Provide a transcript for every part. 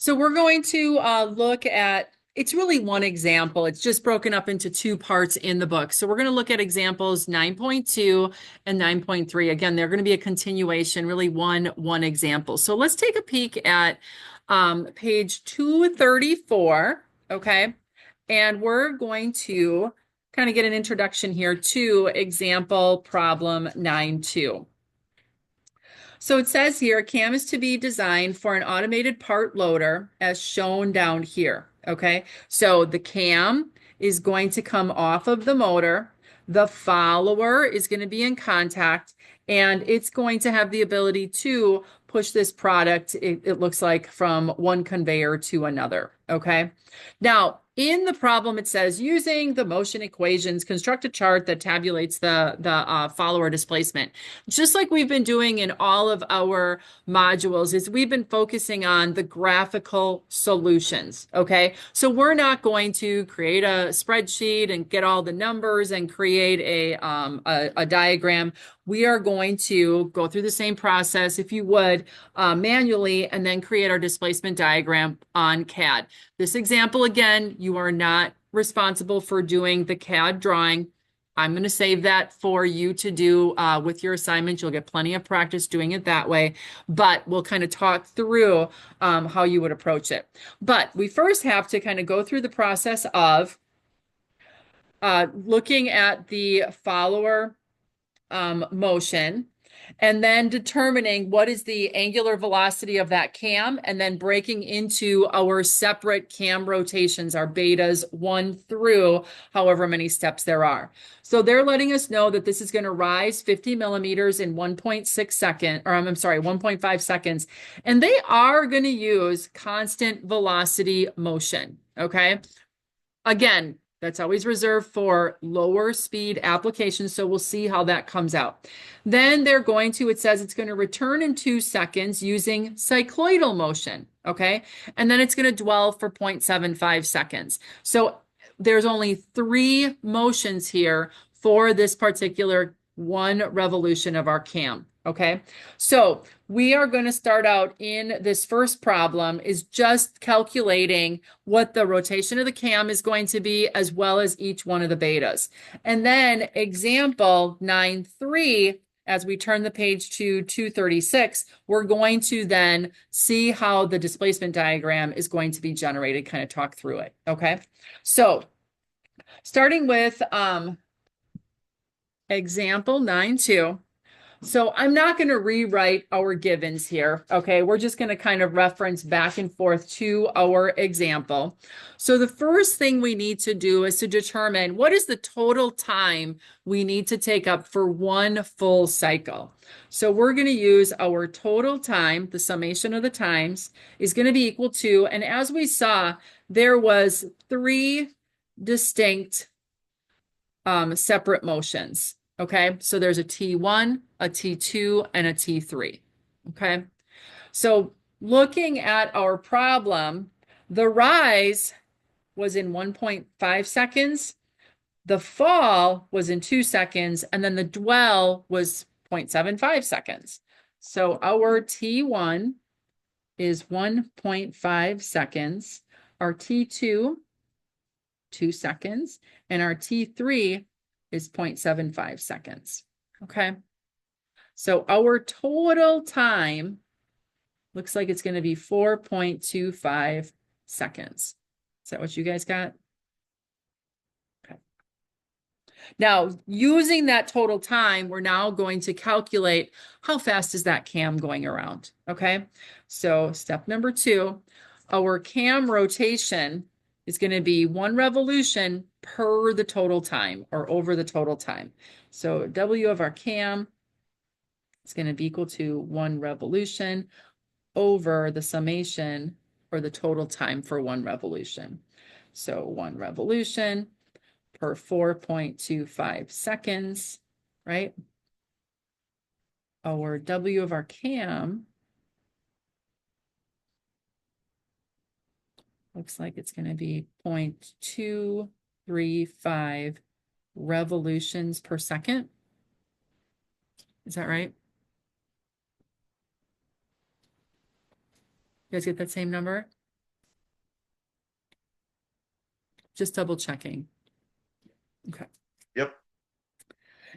So we're going to look at, it's really one example. It's just broken up into two parts in the book. So we're going to look at examples 9.2 and 9.3. Again, they're going to be a continuation, really one example. So let's take a peek at page 234, okay? And we're going to kind of get an introduction here to example problem 9.2. So it says here, CAM is to be designed for an automated part loader as shown down here. Okay, so the CAM is going to come off of the motor. The follower is going to be in contact, and it's going to have the ability to push this product, it looks like, from one conveyor to another. Okay, now in the problem, it says using the motion equations, construct a chart that tabulates the follower displacement. Just like we've been doing in all of our modules, is we've been focusing on the graphical solutions. Okay, so we're not going to create a spreadsheet and get all the numbers and create a diagram. We are going to go through the same process, if you would, manually, and then create our displacement diagram on CAD. This example, again, you are not responsible for doing the CAD drawing. I'm going to save that for you to do with your assignment. You'll get plenty of practice doing it that way, but we'll kind of talk through how you would approach it. But we first have to kind of go through the process of looking at the follower motion, and then determining what is the angular velocity of that cam, and then breaking into our separate cam rotations, our betas 1 through however many steps there are. So they're letting us know that this is going to rise 50 millimeters in 1.6 seconds, or I'm sorry, 1.5 seconds. And they are going to use constant velocity motion. Okay. Again, that's always reserved for lower speed applications, so we'll see how that comes out. Then they're going to, it says it's going to return in 2 seconds using cycloidal motion, okay? And then it's going to dwell for 0.75 seconds. So there's only 3 motions here for this particular one revolution of our cam, okay? So we are going to start out in this first problem is just calculating what the rotation of the cam is going to be, as well as each one of the betas. And then example 9.3, as we turn the page to 236, we're going to then see how the displacement diagram is going to be generated, kind of talk through it. Okay, so starting with example 9.2. So I'm not going to rewrite our givens here, okay? We're just going to kind of reference back and forth to our example. So the first thing we need to do is to determine what is the total time we need to take up for one full cycle. So we're going to use our total time, the summation of the times is going to be equal to, and as we saw, there was 3 distinct separate motions. Okay, so there's a T1, a T2, and a T3. Okay, so looking at our problem, the rise was in 1.5 seconds, the fall was in 2 seconds, and then the dwell was 0.75 seconds. So our T1 is 1.5 seconds, our T2, 2 seconds, and our T3 is 0.75 seconds. Okay. So our total time looks like it's going to be 4.25 seconds. Is that what you guys got? Okay. Now, using that total time, we're now going to calculate how fast is that cam going around. Okay. So step number 2, our cam rotation is going to be 1 revolution per the total time, or over the total time. So W of our cam is going to be equal to 1 revolution over the summation, or the total time for 1 revolution. So 1 revolution per 4.25 seconds, right? Our W of our cam looks like it's going to be 0.235 revolutions per second. Is that right? You guys get that same number? Just double checking. Okay. Yep.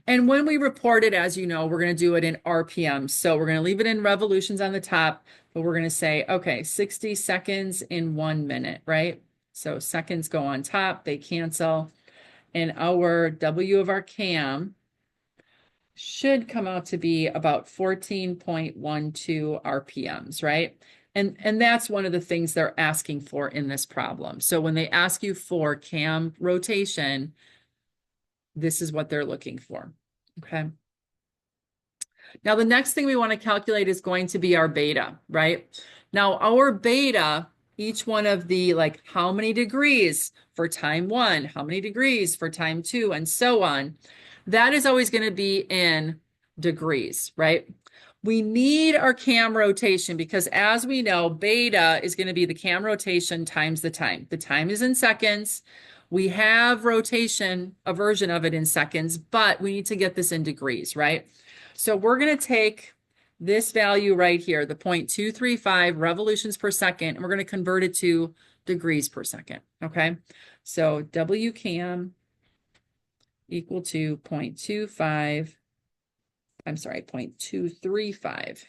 And when we report it, as you know, we're going to do it in RPM. So we're going to leave it in revolutions on the top, but we're going to say, okay, 60 seconds in 1 minute, right? So seconds go on top, they cancel. And our W of our cam should come out to be about 14.12 RPMs, right? And that's one of the things they're asking for in this problem. So when they ask you for cam rotation, this is what they're looking for, okay? Now, the next thing we want to calculate is going to be our beta, right? Now, our beta, each one of the, like, how many degrees for time 1, how many degrees for time 2, and so on, that is always going to be in degrees, right? We need our cam rotation because, as we know, beta is going to be the cam rotation times the time. The time is in seconds. We have rotation, a version of it in seconds, but we need to get this in degrees, right? So we're going to take this value right here, the 0.235 revolutions per second, and we're going to convert it to degrees per second, okay? So W cam equal to 0.25, I'm sorry, 0.235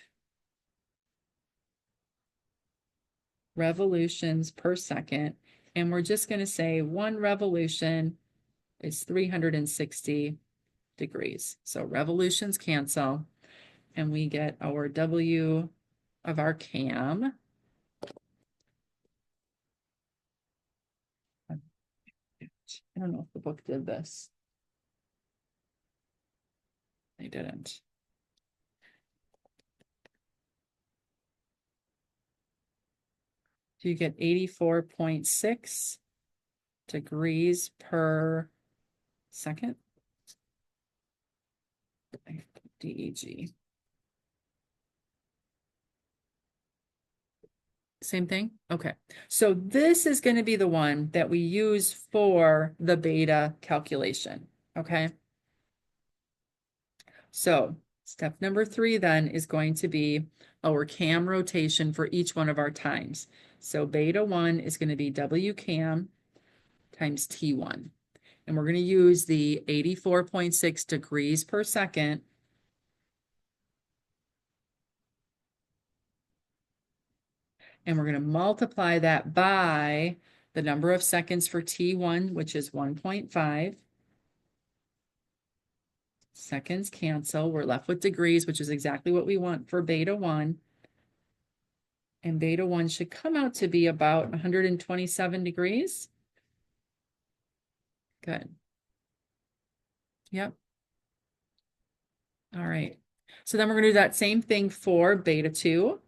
revolutions per second. And we're just going to say 1 revolution is 360 degrees. So revolutions cancel, and we get our W of our cam. I don't know if the book did this. They didn't. So you get 84.6 degrees per second. DEG. Same thing? Okay. So this is going to be the one that we use for the beta calculation. Okay. So step number 3 then is going to be our cam rotation for each one of our times. So beta 1 is going to be W cam times T1. And we're going to use the 84.6 degrees per second. And we're going to multiply that by the number of seconds for T1, which is 1.5. Seconds cancel. We're left with degrees, which is exactly what we want for beta 1. And beta 1 should come out to be about 127 degrees. Good. Yep. All right. So then we're going to do that same thing for beta 2.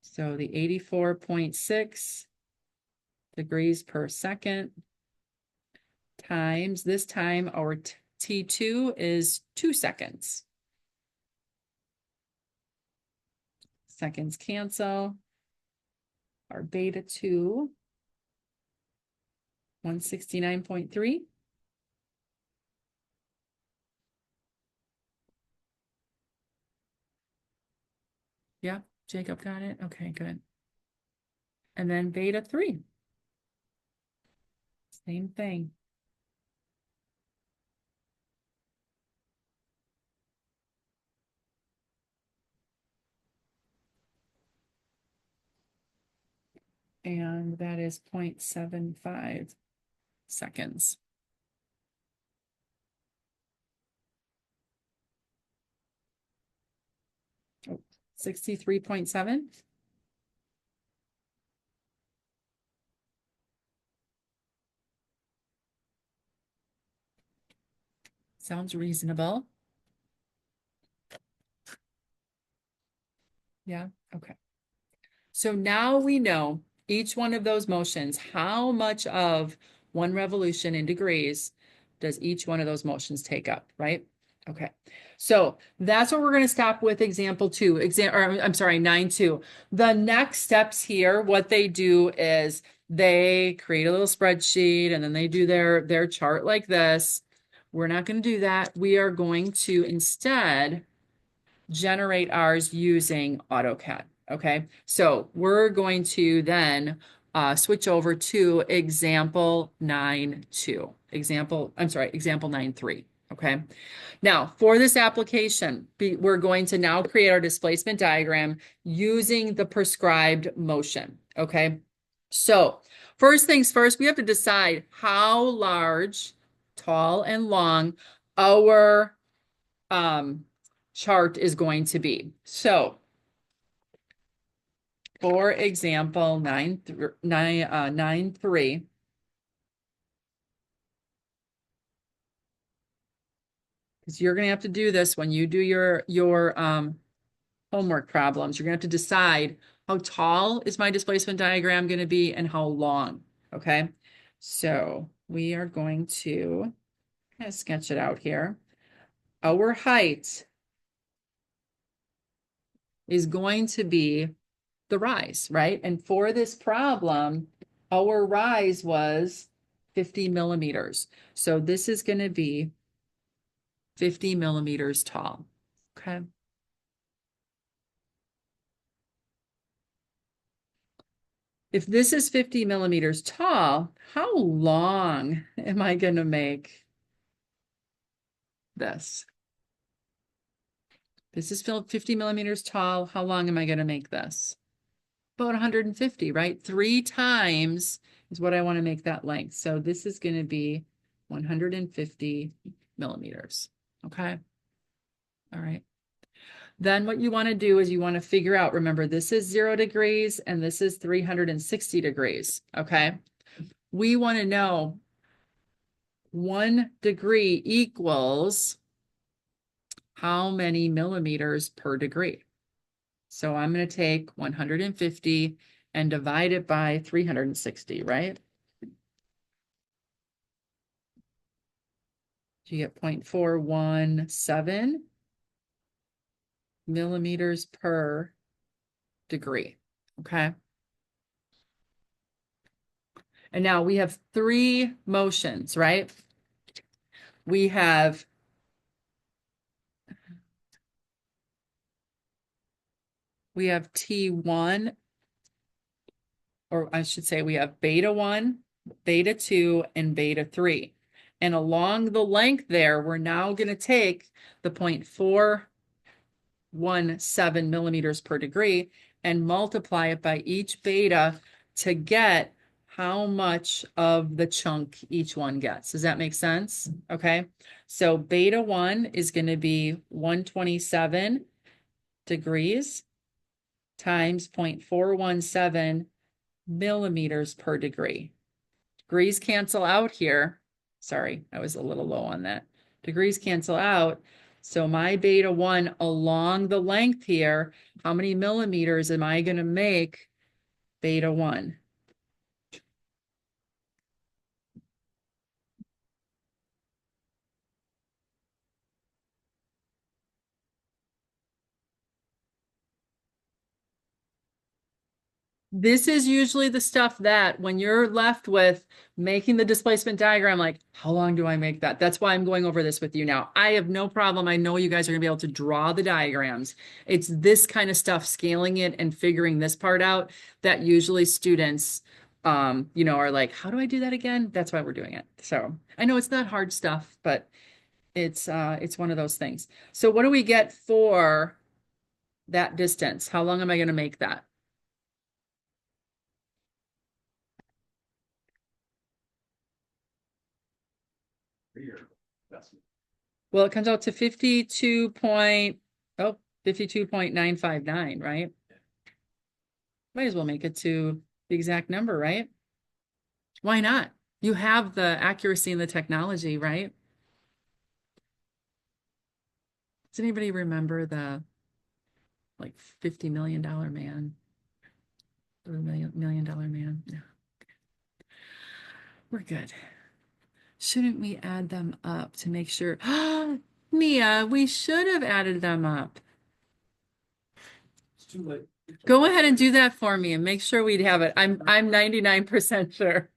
So the 84.6 degrees per second times, this time our T2 is 2 seconds. Seconds cancel. Our beta 2, 169.3. Yeah, Jacob got it. Okay, good. And then beta 3. Same thing. And that is 0.75 seconds. Oh, 63.7. Sounds reasonable. Yeah, okay. So now we know each one of those motions, how much of 1 revolution in degrees does each one of those motions take up, right? Okay, so that's what we're going to stop with example 2, I'm sorry, 9.2. The next steps here, what they do is they create a little spreadsheet and then they do their chart like this. We're not going to do that. We are going to instead generate ours using AutoCAD. Okay, so we're going to then switch over to example 9.2. Example 9.3. Okay. Now, for this application, we're going to now create our displacement diagram using the prescribed motion. Okay. So first things first, we have to decide how large, tall, and long our chart is going to be. So for example, 9.3, because you're going to have to do this when you do your homework problems. You're going to have to decide how tall is my displacement diagram going to be and how long. Okay, so we are going to kind of sketch it out here. Our height is going to be the rise, right? And for this problem, our rise was 50 millimeters. So this is going to be 50 millimeters tall. Okay. If this is 50 millimeters tall, how long am I going to make this? This is 50 millimeters tall. How long am I going to make this? About 150, right? 3 times is what I want to make that length. So this is going to be 150 millimeters. Okay. All right. Then what you want to do is you want to figure out, remember, this is 0 degrees and this is 360 degrees. Okay. We want to know 1 degree equals how many millimeters per degree. So I'm going to take 150 and divide it by 360, right? So you get 0.417 millimeters per degree. Okay. And now we have 3 motions, right? We have T1, or I should say we have beta 1, beta 2, and beta 3. And along the length there, we're now going to take the 0.417 millimeters per degree and multiply it by each beta to get how much of the chunk each one gets. Does that make sense? Okay. So beta 1 is going to be 127 degrees times 0.417 millimeters per degree. Degrees cancel out here. Sorry, I was a little low on that. Degrees cancel out. So my beta 1 along the length here, how many millimeters am I going to make beta 1? This is usually the stuff that when you're left with making the displacement diagram, like, how long do I make that? That's why I'm going over this with you now. I have no problem. I know you guys are gonna be able to draw the diagrams. It's this kind of stuff, scaling it and figuring this part out, that usually students, are like, how do I do that again? That's why we're doing it. So I know it's not hard stuff, but it's one of those things. So what do we get for that distance? How long am I gonna make that? Well, it comes out to 52.959, right? Might as well make it to the exact number, right? Why not? You have the accuracy and the technology, right? Does anybody remember the like $50 million man? The million dollar man? No. We're good. Shouldn't we add them up to make sure? Mia, we should have added them up. It's too late. Go ahead and do that for me and make sure we'd have it. I'm 99% sure.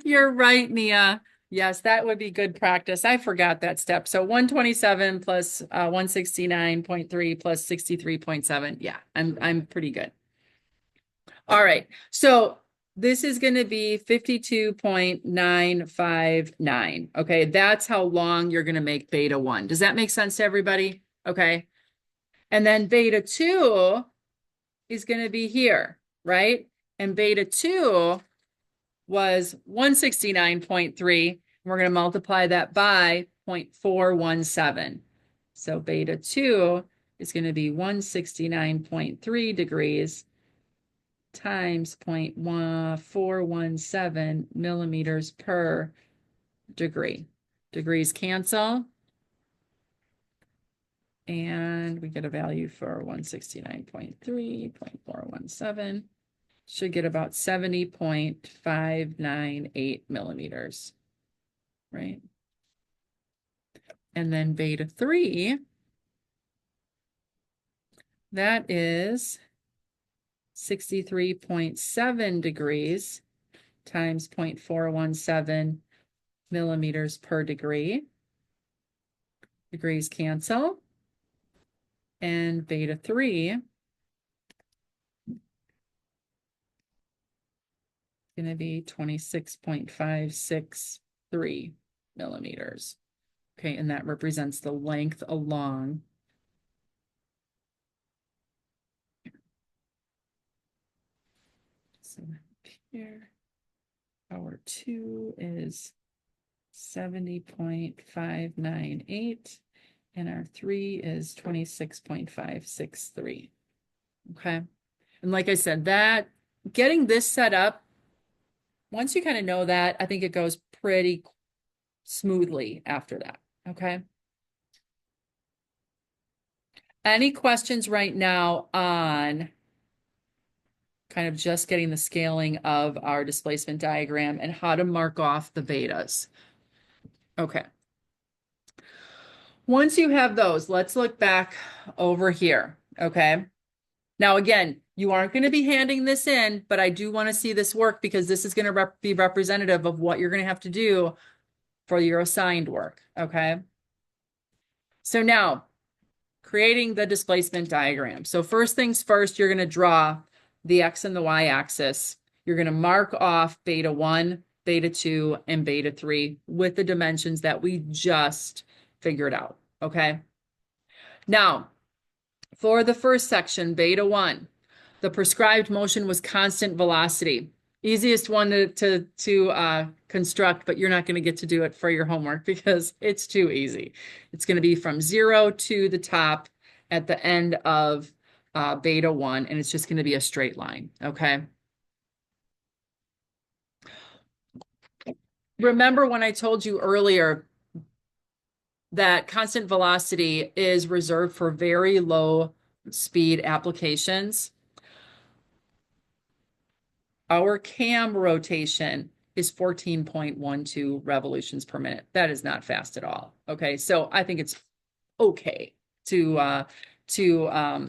You're right, Nia. Yes, that would be good practice. I forgot that step. So 127 plus 169.3 plus 63.7. Yeah, I'm pretty good. All right, so this is going to be 52.959. Okay, that's how long you're going to make beta 1. Does that make sense to everybody? Okay. And then beta 2 is going to be here, right? And beta 2 was 169.3. We're going to multiply that by 0.417. So beta 2 is going to be 169.3 degrees times 0.417 millimeters per degree. Degrees cancel. And we get a value for 169.3, 0.417. Should get about 70.598 millimeters, right? And then beta 3, that is 63.7 degrees times 0.417 millimeters per degree. Degrees cancel. And beta 3 going to be 26.563 millimeters. Okay, and that represents the length along. So here, our 2 is 70.598, and our 3 is 26.563. Okay, and like I said, that getting this set up, once you kind of know that, I think it goes pretty smoothly after that. Okay. Any questions right now on kind of just getting the scaling of our displacement diagram and how to mark off the betas? Okay. Once you have those, let's look back over here. Okay. Now, again, you aren't going to be handing this in, but I do want to see this work because this is going to be representative of what you're going to have to do for your assigned work. Okay. So now, creating the displacement diagram. So first things first, you're going to draw the X and the Y axis. You're going to mark off beta 1, beta 2, and beta 3 with the dimensions that we just figured out. Okay. Now, for the first section, beta 1, the prescribed motion was constant velocity. Easiest one to construct, but you're not going to get to do it for your homework because it's too easy. It's going to be from 0 to the top at the end of beta 1, and it's just going to be a straight line, okay? Remember when I told you earlier that constant velocity is reserved for very low speed applications? Our cam rotation is 14.12 revolutions per minute. That is not fast at all. Okay, so I think it's okay to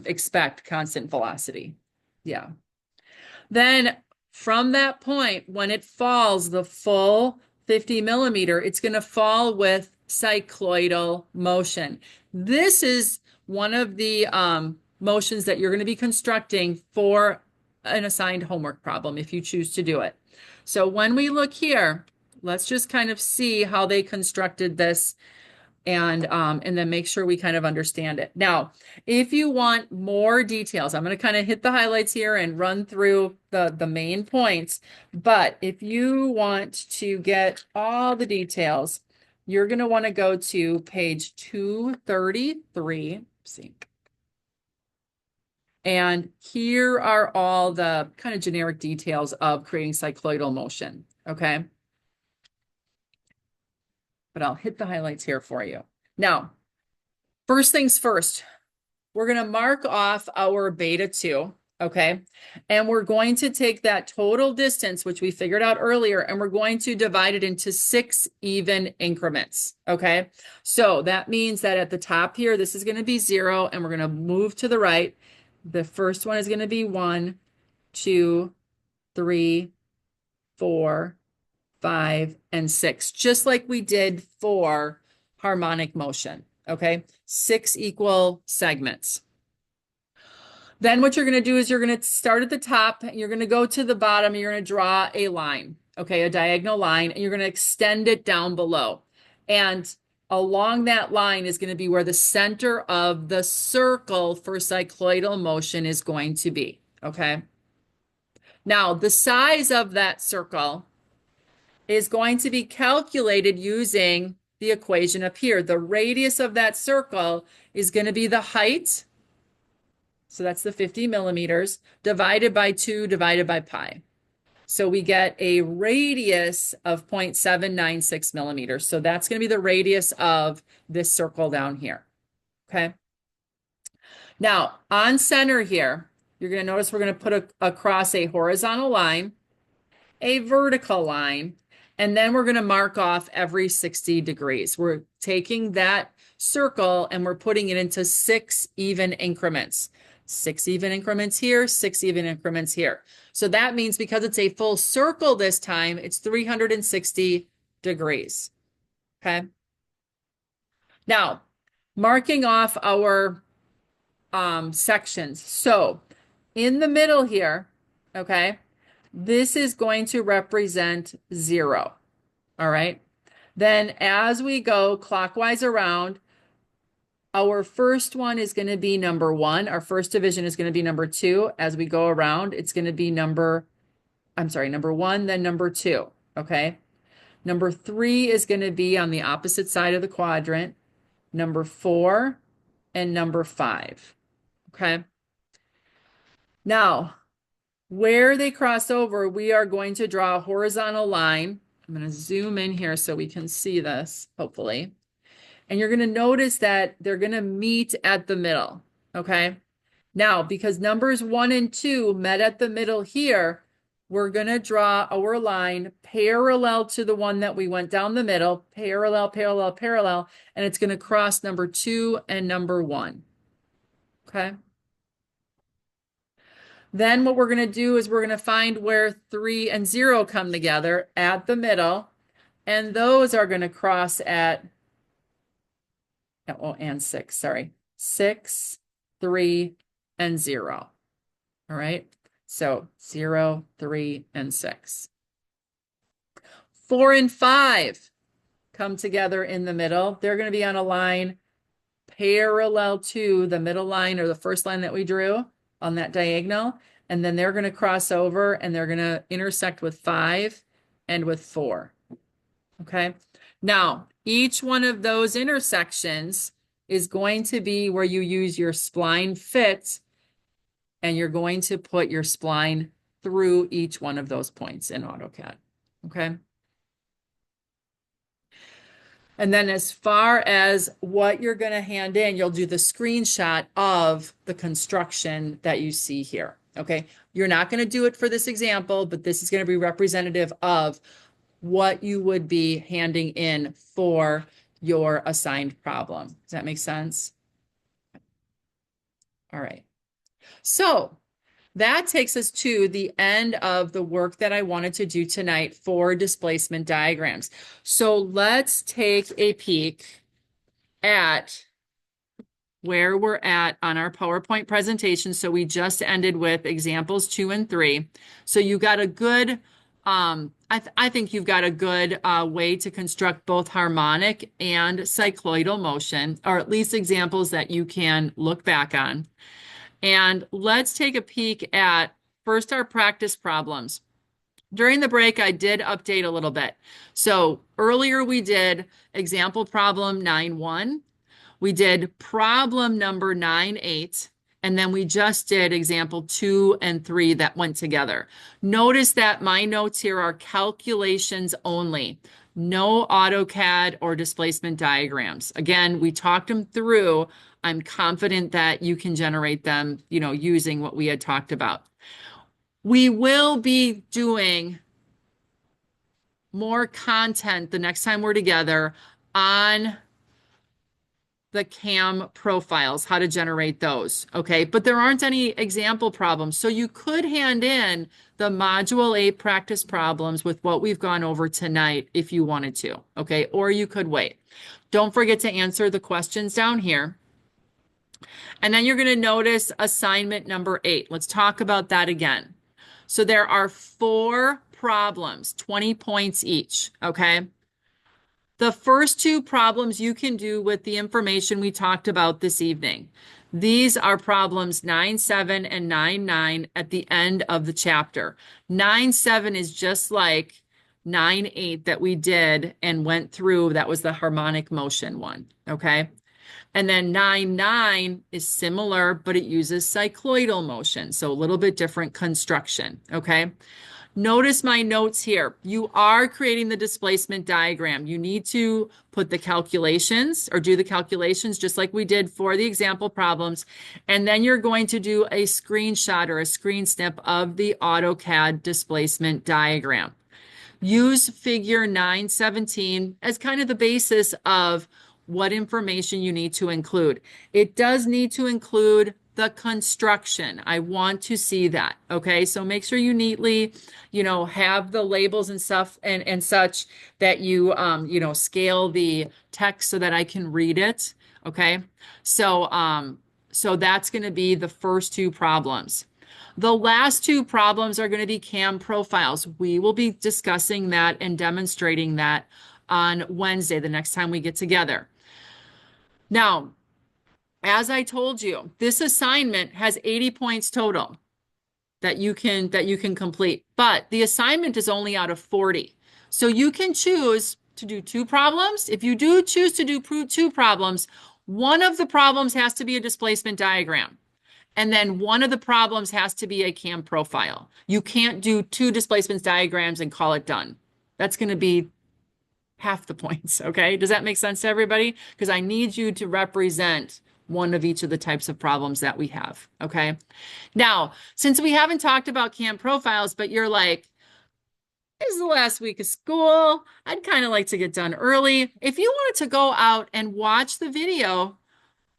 expect constant velocity. Yeah. Then from that point, when it falls the full 50 millimeter, it's going to fall with cycloidal motion. This is one of the motions that you're going to be constructing for an assigned homework problem if you choose to do it. So when we look here, let's just kind of see how they constructed this and then make sure we kind of understand it. Now, if you want more details, I'm going to kind of hit the highlights here and run through the main points. But if you want to get all the details, you're going to want to go to page 233. See. And here are all the kind of generic details of creating cycloidal motion, okay? But I'll hit the highlights here for you. Now, first things first, we're going to mark off our beta 2, okay? And we're going to take that total distance, which we figured out earlier, and we're going to divide it into 6 even increments, okay? So that means that at the top here, this is going to be 0, and we're going to move to the right. The first one is going to be 1, 2, 3, 4, 5, and 6, just like we did for harmonic motion, okay? 6 equal segments. Then what you're going to do is you're going to start at the top, you're going to go to the bottom, and you're going to draw a line, okay, a diagonal line, and you're going to extend it down below. And along that line is going to be where the center of the circle for cycloidal motion is going to be, okay? Now, the size of that circle is going to be calculated using the equation up here. The radius of that circle is going to be the height, so that's the 50 millimeters, divided by 2 divided by pi. So we get a radius of 0.796 millimeters. So that's going to be the radius of this circle down here. Okay. Now, on center here, you're going to notice we're going to put across a horizontal line, a vertical line, and then we're going to mark off every 60 degrees. We're taking that circle and we're putting it into 6 even increments. 6 even increments here, 6 even increments here. So that means because it's a full circle this time, it's 360 degrees. Okay. Now, marking off our sections. So in the middle here, okay, this is going to represent 0. All right. Then as we go clockwise around, our first one is going to be number 1. Our first division is going to be number 2. As we go around, it's going to be number 1, then number 2. Okay. Number 3 is going to be on the opposite side of the quadrant. Number 4 and number 5. Okay. Now, where they cross over, we are going to draw a horizontal line. I'm going to zoom in here so we can see this, hopefully. And you're going to notice that they're going to meet at the middle, okay? Now, because numbers 1 and 2 met at the middle here, we're going to draw our line parallel to the one that we went down the middle, parallel, parallel, parallel, and it's going to cross number 2 and number 1, okay? Then what we're going to do is we're going to find where 3 and 0 come together at the middle, and those are going to cross at, oh, and 6, sorry. 6, 3, and 0. All right. So 0, 3, and 6. 4 and 5 come together in the middle. They're going to be on a line parallel to the middle line or the first line that we drew on that diagonal. And then they're going to cross over and they're going to intersect with 5 and with 4. Okay. Now, each one of those intersections is going to be where you use your spline fit, and you're going to put your spline through each one of those points in AutoCAD. Okay. And then as far as what you're going to hand in, you'll do the screenshot of the construction that you see here. Okay. You're not going to do it for this example, but this is going to be representative of what you would be handing in for your assigned problem. Does that make sense? All right. So that takes us to the end of the work that I wanted to do tonight for displacement diagrams. So let's take a peek at where we're at on our PowerPoint presentation. So we just ended with examples 2 and 3. So you got a good, I think you've got a good way to construct both harmonic and cycloidal motion, or at least examples that you can look back on. And let's take a peek at first our practice problems. During the break, I did update a little bit. So earlier we did example problem 9.1. We did problem number 9.8. And then we just did example 2 and 3 that went together. Notice that my notes here are calculations only. No AutoCAD or displacement diagrams. Again, we talked them through. I'm confident that you can generate them, using what we had talked about. We will be doing more content the next time we're together on the CAM profiles, how to generate those, okay? But there aren't any example problems. So you could hand in the Module 8 practice problems with what we've gone over tonight if you wanted to, okay? Or you could wait. Don't forget to answer the questions down here. And then you're going to notice assignment number 8. Let's talk about that again. So there are 4 problems, 20 points each, okay? The first 2 problems you can do with the information we talked about this evening. These are problems 9-7 and 9-9 at the end of the chapter. 9-7 is just like 9-8 that we did and went through. That was the harmonic motion one, okay? And then 9-9 is similar, but it uses cycloidal motion, so a little bit different construction, okay? Notice my notes here. You are creating the displacement diagram. You need to put the calculations or do the calculations just like we did for the example problems. And then you're going to do a screenshot or a screen snip of the AutoCAD displacement diagram. Use figure 917 as kind of the basis of what information you need to include. It does need to include the construction. I want to see that. Okay. So make sure you neatly, have the labels and stuff and such that you, scale the text so that I can read it. Okay. So that's going to be the first 2 problems. The last 2 problems are going to be CAM profiles. We will be discussing that and demonstrating that on Wednesday, the next time we get together. Now, as I told you, this assignment has 80 points total that you can complete, but the assignment is only out of 40. So you can choose to do 2 problems. If you do choose to do 2 problems, one of the problems has to be a displacement diagram. And then one of the problems has to be a CAM profile. You can't do 2 displacement diagrams and call it done. That's going to be half the points, okay? Does that make sense to everybody? Because I need you to represent one of each of the types of problems that we have, okay? Now, since we haven't talked about CAM profiles, but you're like, this is the last week of school. I'd kind of like to get done early. If you wanted to go out and watch the video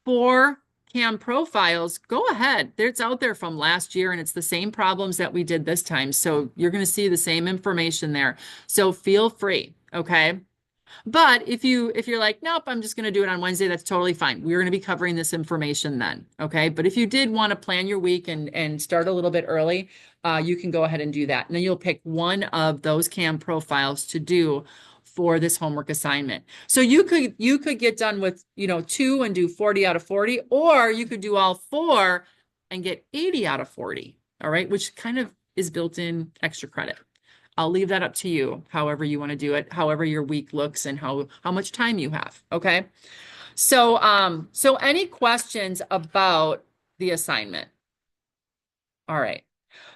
for CAM profiles, go ahead. It's out there from last year and it's the same problems that we did this time. So you're going to see the same information there. So feel free, okay? But if you're like, nope, I'm just going to do it on Wednesday, that's totally fine. We're going to be covering this information then, okay? But if you did want to plan your week and start a little bit early, you can go ahead and do that. And then you'll pick one of those CAM profiles to do for this homework assignment. So you could get done with, 2 and do 40 out of 40, or you could do all 4 and get 80 out of 40, all right? Which kind of is built in extra credit. I'll leave that up to you, however you want to do it, however your week looks and how much time you have, okay? So any questions about the assignment? All right.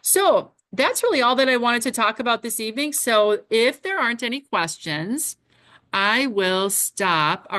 So that's really all that I wanted to talk about this evening. So if there aren't any questions, I will stop our